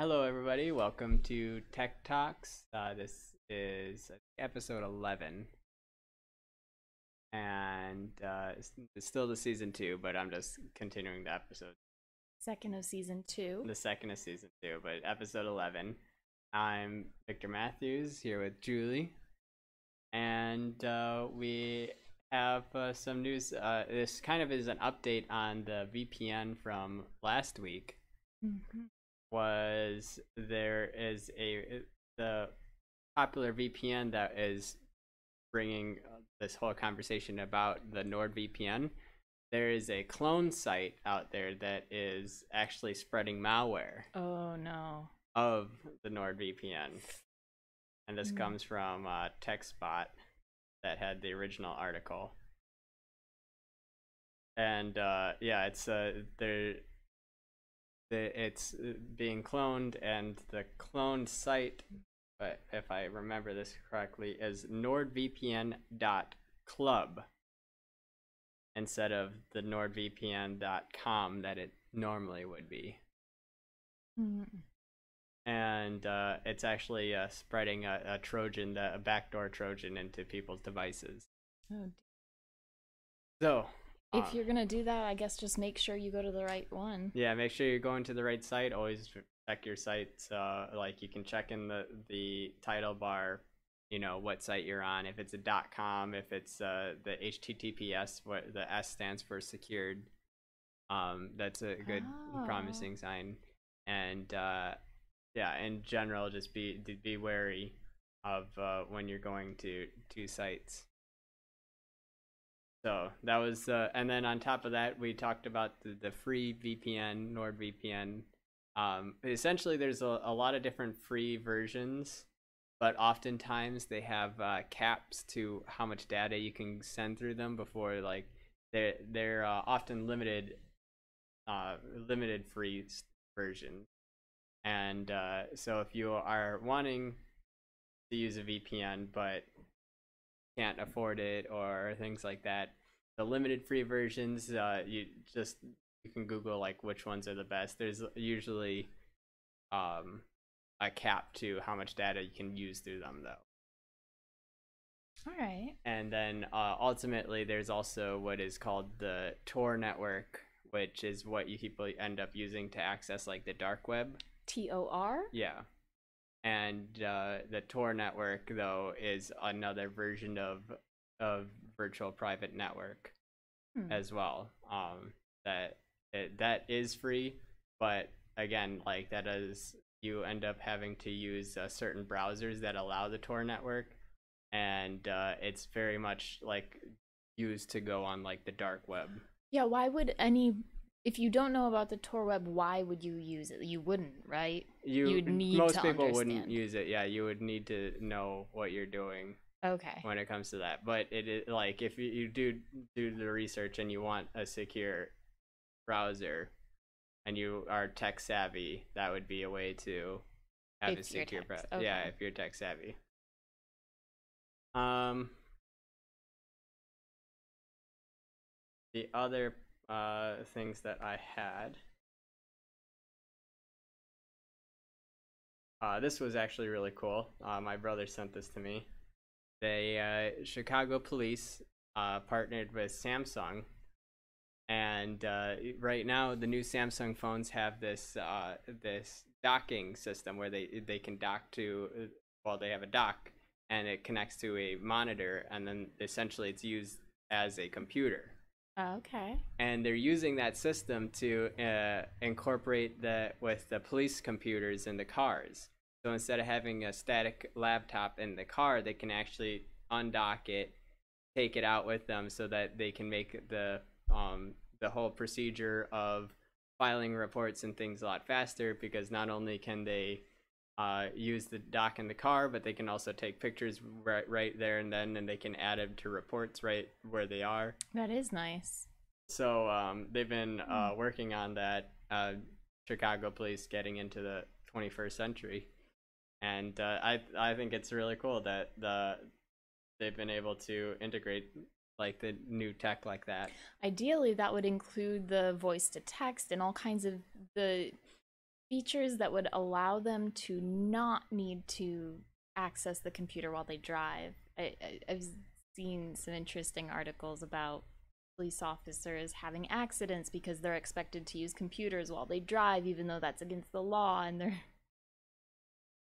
Hello, everybody. Welcome to Tech Talks. This is episode 11, and it's still the season 2, but I'm just continuing the episode. Second of season 2. The second of season 2, but episode 11. I'm Victor Matthews here with Julie, and we have some news. This kind of is an update on the VPN from last week. Mm-hmm. There is the popular VPN that is bringing this whole conversation about the NordVPN. There is a clone site out there that is actually spreading malware. Oh no. Of the NordVPN, and this comes from TechSpot that had the original article. And yeah, it's being cloned, and the cloned site, but if I remember this correctly, is nordvpn.club instead of the nordvpn.com that it normally would be. And it's actually spreading a Trojan, a backdoor Trojan into people's devices. Oh. So if you're gonna do that, I guess just make sure you go to the right one. Yeah, make sure you're going to the right site. Always check your sites. Like you can check in the title bar, you know, what site you're on. If it's a .com, if it's the HTTPS, what the S stands for secured. That's a good promising sign. And yeah, in general, just be wary of when you're going to sites. So that was, and then on top of that, we talked about the free VPN, NordVPN. Essentially, there's a lot of different free versions, but oftentimes they have caps to how much data you can send through them before, like, they're often limited free versions. And so if you are wanting to use a VPN, but can't afford it or things like that, the limited free versions, you can Google like which ones are the best. There's usually a cap to how much data you can use through them, though. All right. And then ultimately there's also what is called the Tor network, which is what you people end up using to access like the dark web. TOR? Yeah. And the Tor network, though, is another version of virtual private network as well. That is free, but again, like that is, you end up having to use certain browsers that allow the Tor network, and it's very much like used to go on like the dark web. Yeah, why would if you don't know about the Tor web, why would you use it? You wouldn't, right? You'd need most to people understand. wouldn't use it. Yeah, you would need to know what you're doing. Okay. When it comes to that, but it is like if you do the research and you want a secure browser, and you are tech savvy, that would be a way to have a secure browser. Okay. Yeah, if you're tech savvy. The other things that I had. This was actually really cool. My brother sent this to me. They Chicago police partnered with Samsung, and right now the new Samsung phones have this this docking system where they can dock to, well, they have a dock and it connects to a monitor, and then essentially it's used as a computer. Okay. And they're using that system to incorporate with the police computers in the cars. So instead of having a static laptop in the car, they can actually undock it, take it out with them, so that they can make the whole procedure of filing reports and things a lot faster, because not only can they use the dock in the car, but they can also take pictures right there and then, and they can add them to reports right where they are. That is nice. So they've been working on that. Chicago police getting into the 21st century. And I think it's really cool that they've been able to integrate like the new tech like that. Ideally, that would include the voice to text and all kinds of the features that would allow them to not need to access the computer while they drive. I've seen some interesting articles about police officers having accidents because they're expected to use computers while they drive, even though that's against the law, and they're...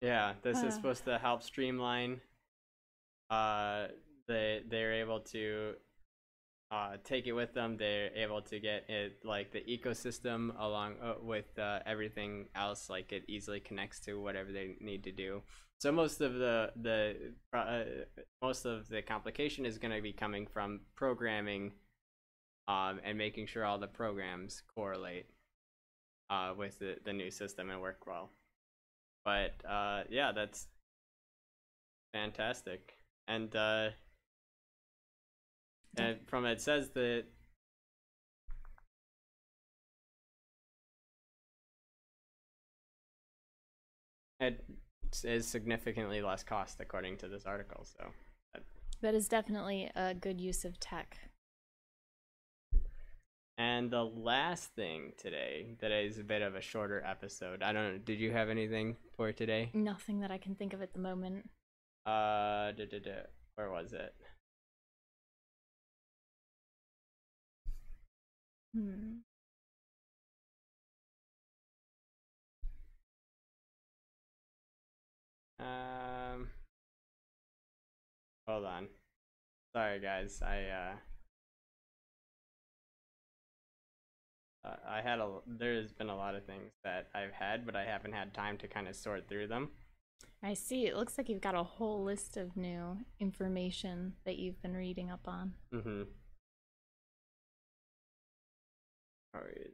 Yeah, this is supposed to help streamline. They're able to take it with them. They're able to get it, like, the ecosystem along with everything else, like it easily connects to whatever they need to do. So most of the complication is going to be coming from programming, and making sure all the programs correlate with the new system and work well. But yeah, that's fantastic. And from it says that it is significantly less cost, according to this article. So that is definitely a good use of tech. And the last thing today, that is a bit of a shorter episode. I don't know, did you have anything for today? Nothing that I can think of at the moment. Where was it? Hold on. Sorry guys, there's been a lot of things that I've had, but I haven't had time to kind of sort through them. I see. It looks like you've got a whole list of new information that you've been reading up on. Mm-hmm. All right.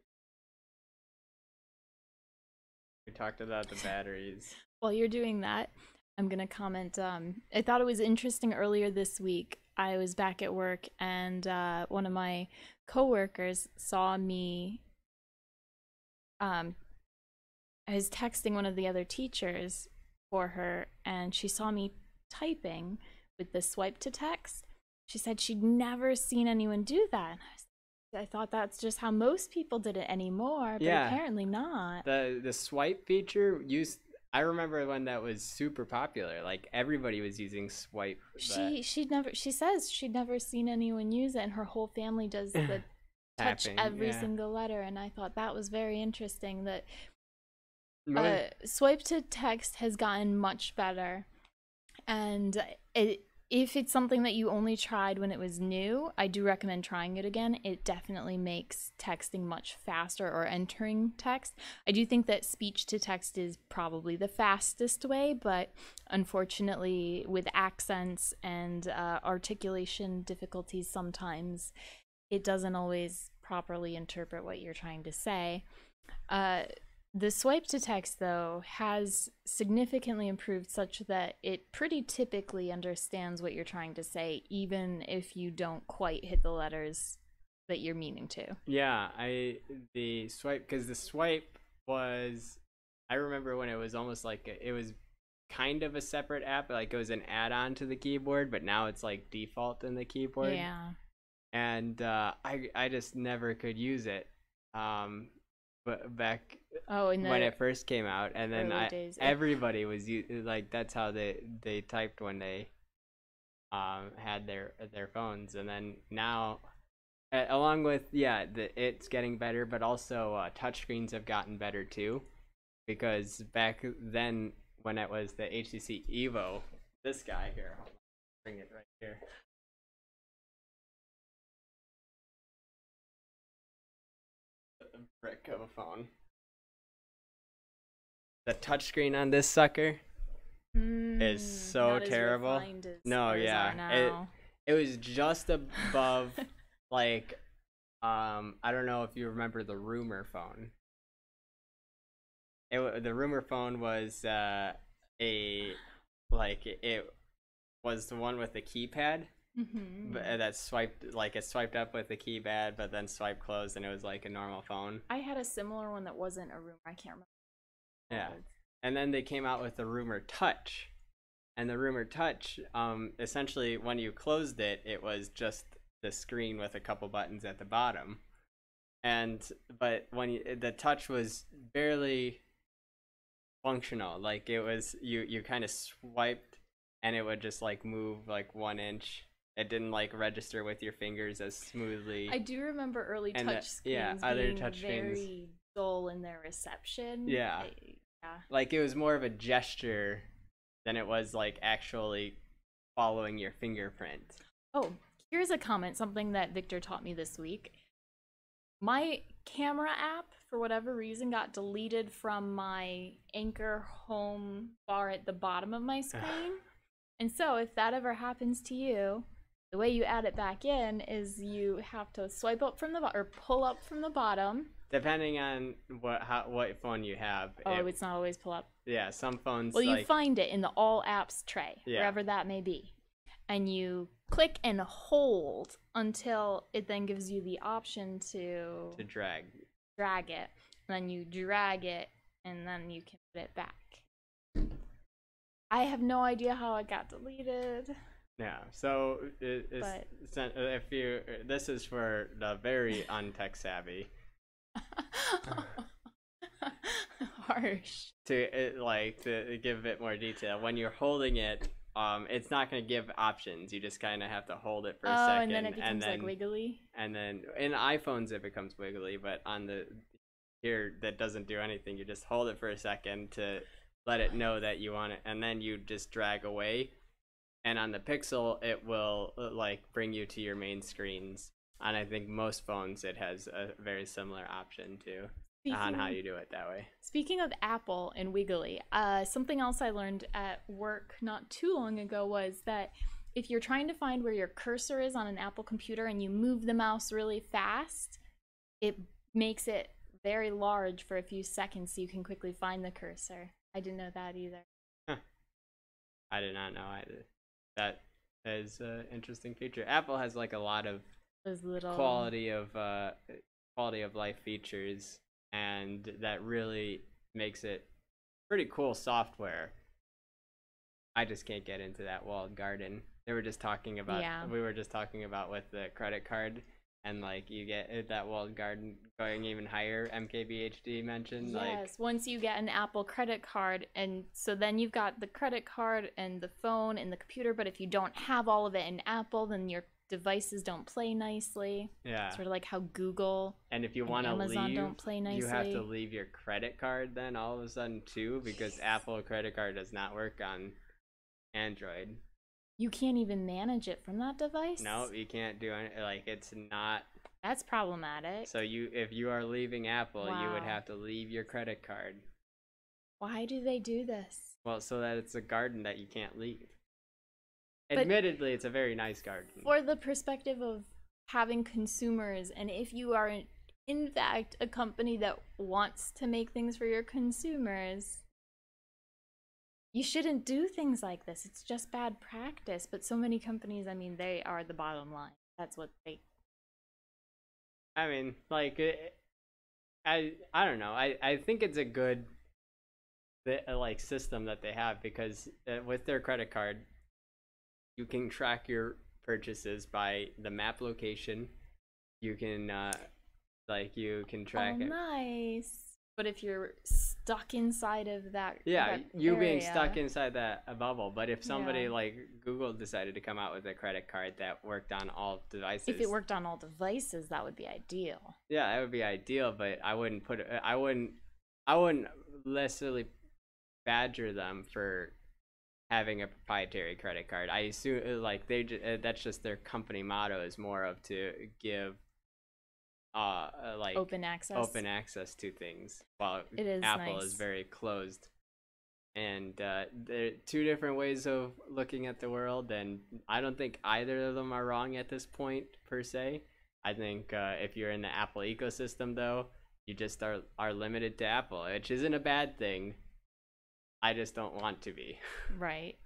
We talked about the batteries. While you're doing that, I'm going to comment. I thought it was interesting earlier this week. I was back at work, and one of my coworkers saw me. I was texting one of the other teachers for her, and she saw me typing with the swipe to text. She said she'd never seen anyone do that. And I thought that's just how most people did it anymore, but apparently not. The swipe feature I remember when that was super popular. Like, everybody was using swipe. She says she'd never seen anyone use it, and her whole family does the touch every single letter. And I thought that was very interesting that swipe to text has gotten much better. And if it's something that you only tried when it was new, I do recommend trying it again. It definitely makes texting much faster, or entering text. I do think that speech to text is probably the fastest way, but unfortunately with accents and articulation difficulties, sometimes it doesn't always properly interpret what you're trying to say. The swipe to text, though, has significantly improved such that it pretty typically understands what you're trying to say, even if you don't quite hit the letters that you're meaning to. Yeah, the swipe was, I remember when it was almost like it was kind of a separate app, like it was an add-on to the keyboard, but now it's like default in the keyboard. Yeah. And I just never could use it. But back when it first came out, and then everybody was like, that's how they typed when they had their phones. And then now, along with it's getting better, but also touchscreens have gotten better too, because back then when it was the HTC Evo, this guy here, I'll bring it right here. Brick of a phone. The touchscreen on this sucker is so terrible. No, yeah, it was just above like I don't know if you remember the rumor phone. The rumor phone was it was the one with the keypad. Mm-hmm. That swiped up with the keypad, but then swipe closed, and it was like a normal phone. I had a similar one that wasn't a rumor. I can't remember. Yeah, and then they came out with the rumor touch, and the rumor touch, essentially when you closed it, it was just the screen with a couple buttons at the bottom, but when the touch was barely functional. Like it was you kind of swiped and it would just like move like 1 inch. It didn't like register with your fingers as smoothly. I do remember early And touch screens other being touch screens. very dull in their reception. Yeah. Yeah. Like it was more of a gesture than it was like actually following your fingerprint. Oh, here's a comment, something that Victor taught me this week. My camera app, for whatever reason, got deleted from my Anchor home bar at the bottom of my screen. And so if that ever happens to you, the way you add it back in is you have to swipe up from the or pull up from the bottom. Depending on what phone you have. Oh, it's not always pull up. Yeah, some phones. Well, you find it in the all apps tray, Yeah. wherever that may be. And you click and hold until it then gives you the option to drag it. And then you drag it and then you can put it back. I have no idea how it got deleted. Yeah, so if you, this is for the very untech savvy. Harsh. To give a bit more detail, when you're holding it, it's not going to give options. You just kind of have to hold it for a second, and then it becomes like wiggly. And then in iPhones it becomes wiggly, but on the here that doesn't do anything. You just hold it for a second to let it know that you want it, and then you just drag away. And on the Pixel, it will like bring you to your main screens. And I think most phones it has a very similar option too on how you do it that way. Speaking of Apple and wiggly, something else I learned at work not too long ago was that if you're trying to find where your cursor is on an Apple computer and you move the mouse really fast, it makes it very large for a few seconds so you can quickly find the cursor. I didn't know that either. Huh. I did not know either. That is an interesting feature. Apple has like a lot of those little quality of life features, and that really makes it pretty cool software. I just can't get into that walled garden. We were just talking about with the credit card, and like you get that walled garden going even higher. MKBHD mentioned. Yes, once you get an Apple credit card, and so then you've got the credit card and the phone and the computer, but if you don't have all of it in Apple, then your devices don't play nicely. Yeah. Sort of like how Google and if you want to Amazon leave, don't play nicely. You have to leave your credit card then all of a sudden too, because Apple credit card does not work on Android. You can't even manage it from that device? No, you can't do it. Like, it's not. That's problematic. So if you are leaving Apple, Wow. you would have to leave your credit card. Why do they do this? Well, so that it's a garden that you can't leave. But admittedly, it's a very nice garden. For the perspective of having consumers, and if you are in fact a company that wants to make things for your consumers, you shouldn't do things like this. It's just bad practice. But so many companies, I mean, they are the bottom line. That's what they... I mean, like, I don't know. I think it's a good like system that they have, because with their credit card, you can track your purchases by the map location. You can track it. Nice. But if you're stuck inside of that, being stuck inside that bubble. But if somebody like Google decided to come out with a credit card that worked on all devices, if it worked on all devices, that would be ideal. Yeah, that would be ideal. But I wouldn't necessarily badger them for having a proprietary credit card. I assume like that's just their company motto, is more of to give like open access to things, while it is Apple nice. is very closed. And there are two different ways of looking at the world, and I don't think either of them are wrong at this point per se. I think if you're in the Apple ecosystem, though, you just are limited to Apple, which isn't a bad thing. I just don't want to be. Right.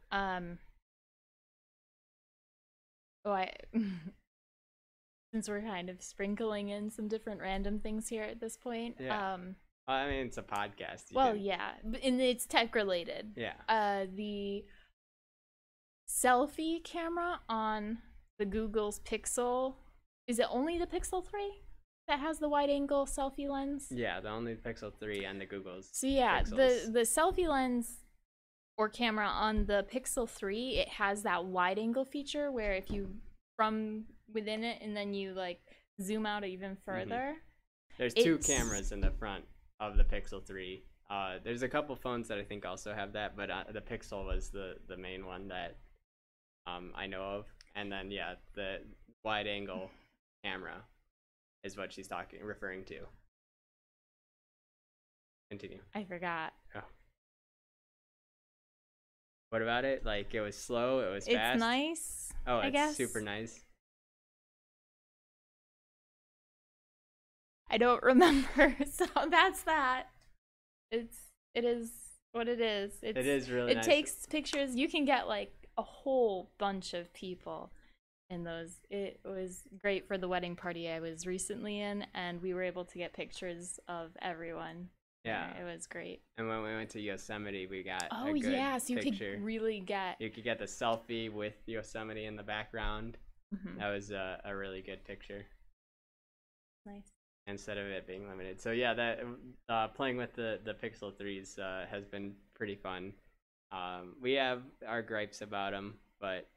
Since we're kind of sprinkling in some different random things here at this point. Yeah. I mean, it's a podcast. Yeah, and it's tech related. Yeah. The selfie camera on the Google's Pixel, is it only the Pixel 3? that has the wide angle selfie lens? Yeah, the only Pixel 3 and the Google's. So yeah, Pixels. the selfie lens or camera on the Pixel 3, it has that wide angle feature where if you from within it and then you like zoom out even further. There's two cameras in the front of the Pixel 3. There's a couple phones that I think also have that, but the Pixel was the main one that I know of. And then yeah, the wide angle camera is what she's referring to. Continue. I forgot. Oh. What about it? Like, it was slow, it was fast? It's nice. Oh, I it's guess. super nice. I don't remember, so that's that. It is what it is. It is really nice. It takes pictures. You can get like a whole bunch of people in those. It was great for the wedding party I was recently in, and we were able to get pictures of everyone. Yeah, it was great. And when we went to Yosemite, we got so you could really get. You could get the selfie with Yosemite in the background. That was a really good picture. Nice. Instead of it being limited, so yeah, that playing with the Pixel 3s has been pretty fun. We have our gripes about them, but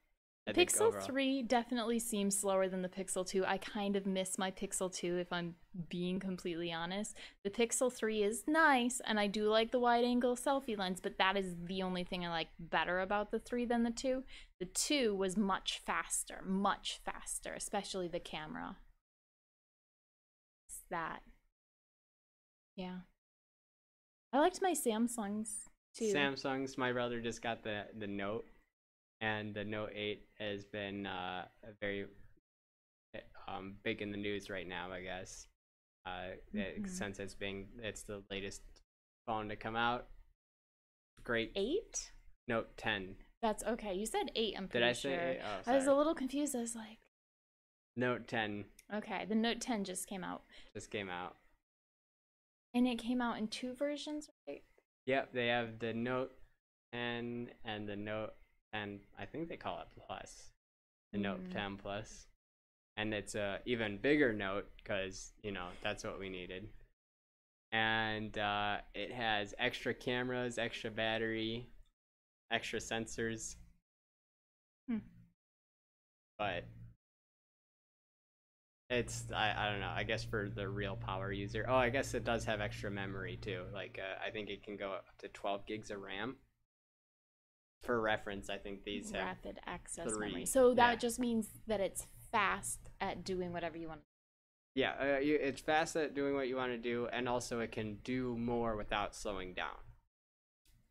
I think Pixel overall... 3 definitely seems slower than the Pixel 2. I kind of miss my Pixel 2 if I'm being completely honest. The Pixel 3 is nice, and I do like the wide-angle selfie lens, but that is the only thing I like better about the 3 than the 2. The 2 was much faster, especially the camera. It's that. Yeah. I liked my Samsungs, too. Samsungs, my brother just got the Note. And the Note 8 has been very big in the news right now, I guess. Since it's the latest phone to come out. Great. 8? Note 10. That's okay. You said 8, I'm pretty sure. Did I say 8? Oh, sorry. I was a little confused. I was like... Note 10. Okay, the Note 10 just came out. And it came out in 2 versions, right? Yep, they have the Note 10 and the Note 10, I think they call it Plus. The Note 10 Plus. And it's a even bigger Note because, that's what we needed. And it has extra cameras, extra battery, extra sensors. But it's, I don't know, I guess for the real power user. Oh, I guess it does have extra memory too. Like, I think it can go up to 12 gigs of RAM. For reference, I think these have rapid access 3. memory. So that just means that it's fast at doing whatever you want. Yeah, it's fast at doing what you want to do, and also it can do more without slowing down.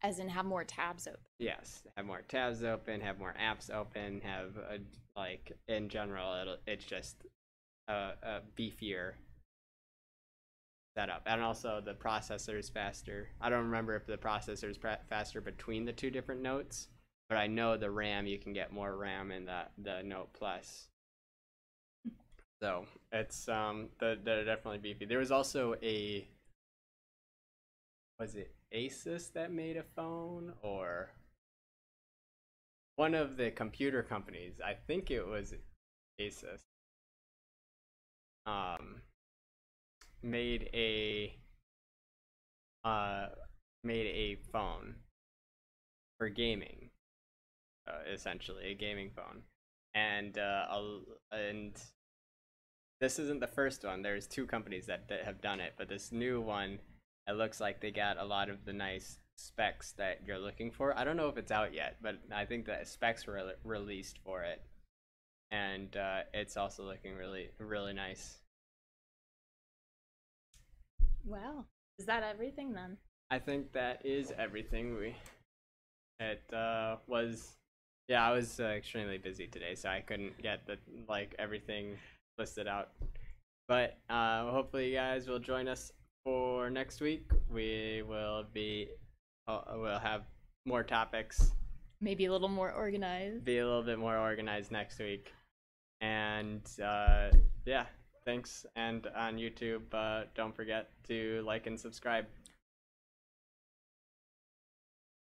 As in have more tabs open. Yes, have more tabs open, have more apps open, have like in general, it's just a beefier setup, and also the processor is faster. I don't remember if the processor is faster between the 2 different Notes, but I know the RAM, you can get more RAM in the Note Plus. So it's they're definitely beefy. There was also was it Asus that made a phone, or one of the computer companies? I think it was Asus. Made a phone for gaming, essentially a gaming phone, and this isn't the first one. There's 2 companies that have done it, but this new one, it looks like they got a lot of the nice specs that you're looking for. I don't know if it's out yet, but I think the specs were released for it, and it's also looking really, really nice. Wow. Is that everything then? I think that is everything. I was extremely busy today, so I couldn't get everything listed out. But hopefully you guys will join us for next week. We'll have more topics. Maybe a little more organized. Be a little bit more organized next week. And yeah. Thanks, and on YouTube, don't forget to like and subscribe.